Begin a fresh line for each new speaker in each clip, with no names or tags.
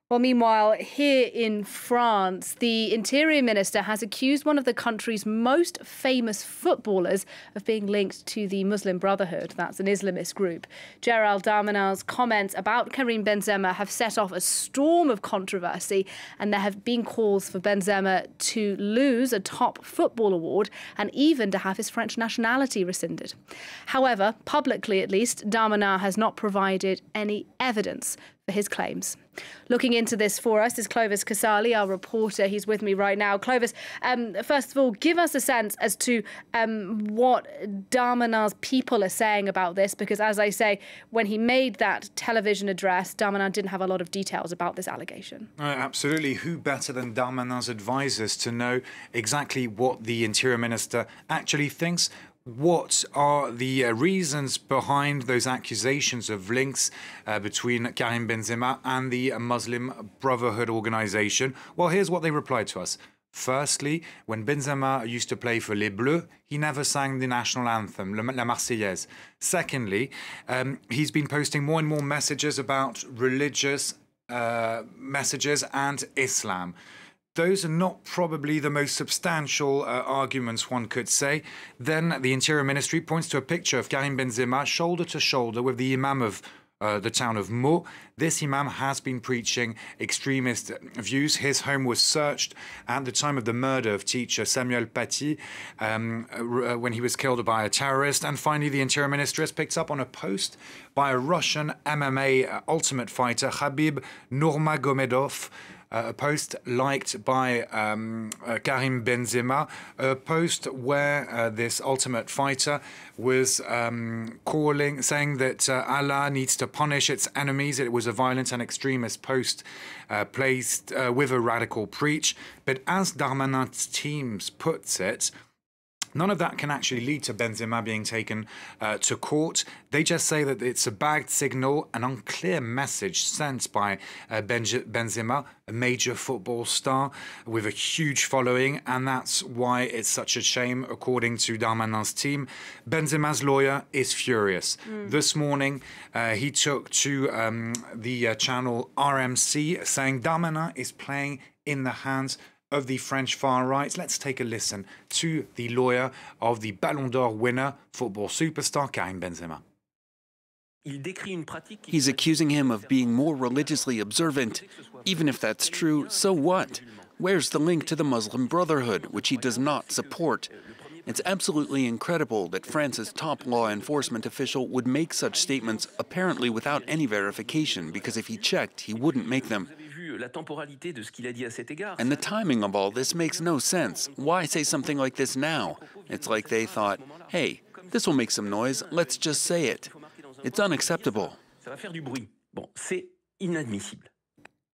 Well, meanwhile, here in France, the Interior Minister has accused one of the country's most famous footballers of being linked to the Muslim Brotherhood. That's an Islamist group. Gérald Darmanin's comments about Karim Benzema have set off a storm of controversy, and there have been calls for Benzema to lose a top football award and even to have his French nationality rescinded. However, publicly at least, Darmanin has not provided any evidence for his claims. Looking into this for us is Clovis Casali, our reporter. He's with me right now. Clovis, first of all, give us a sense as to what Darmanin's people are saying about this, because, as I say, when he made that television address, Darmanin didn't have a lot of details about this allegation.
Absolutely. Who better than Darmanin's advisors to know exactly what the Interior Minister actually thinks? What are the reasons behind those accusations of links between Karim Benzema and the Muslim Brotherhood organization? Well, here's what they replied to us. Firstly, when Benzema used to play for Les Bleus, he never sang the national anthem, La Marseillaise. Secondly, he's been posting more and more messages about religious messages and Islam. Those are not probably the most substantial arguments, one could say. Then the Interior Ministry points to a picture of Karim Benzema shoulder to shoulder with the Imam of the town of Meaux. This Imam has been preaching extremist views. His home was searched at the time of the murder of teacher Samuel Paty when he was killed by a terrorist. And finally, the Interior Ministry has picked up on a post by a Russian MMA ultimate fighter, Khabib Nurmagomedov, a post liked by Karim Benzema, a post where this ultimate fighter was saying that Allah needs to punish its enemies. It was a violent and extremist post placed with a radical preach. But as Darmanin's teams puts it, none of that can actually lead to Benzema being taken to court. They just say that it's a bagged signal, an unclear message sent by Benzema, a major football star with a huge following, and that's why it's such a shame, according to Darmanin's team. Benzema's lawyer is furious. This morning, he took to the channel RMC, saying Darmanin is playing in the hands of the French far right. Let's take a listen to the lawyer of the Ballon d'Or winner, football superstar Karim Benzema.
He's accusing him of being more religiously observant. Even if that's true, so what? Where's the link to the Muslim Brotherhood, which he does not support? It's absolutely incredible that France's top law enforcement official would make such statements apparently without any verification, because if he checked, he wouldn't make them. And the timing of all this makes no sense. Why say something like this now? It's like they thought, hey, this will make some noise, let's just say it. It's unacceptable.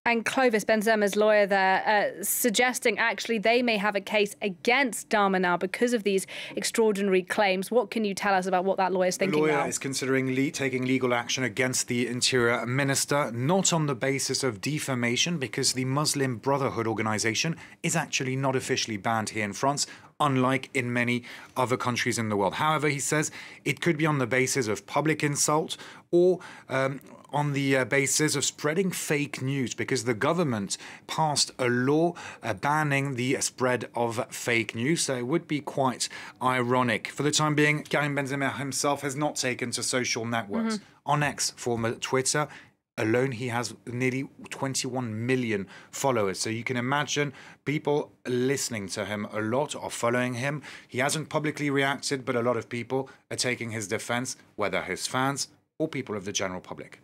And Clovis, Benzema's lawyer there, suggesting actually they may have a case against Darmanin because of these extraordinary claims. What can you tell us about what that lawyer is thinking now?
The lawyer is considering taking legal action against the Interior Minister, not on the basis of defamation, because the Muslim Brotherhood organization is actually not officially banned here in France, unlike in many other countries in the world. However, he says it could be on the basis of public insult or on the basis of spreading fake news, because the government passed a law banning the spread of fake news. So it would be quite ironic. For the time being, Karim Benzema himself has not taken to social networks. On X, former Twitter, alone he has nearly 21 million followers. So you can imagine people listening to him a lot or following him. He hasn't publicly reacted, but a lot of people are taking his defense, whether his fans or people of the general public.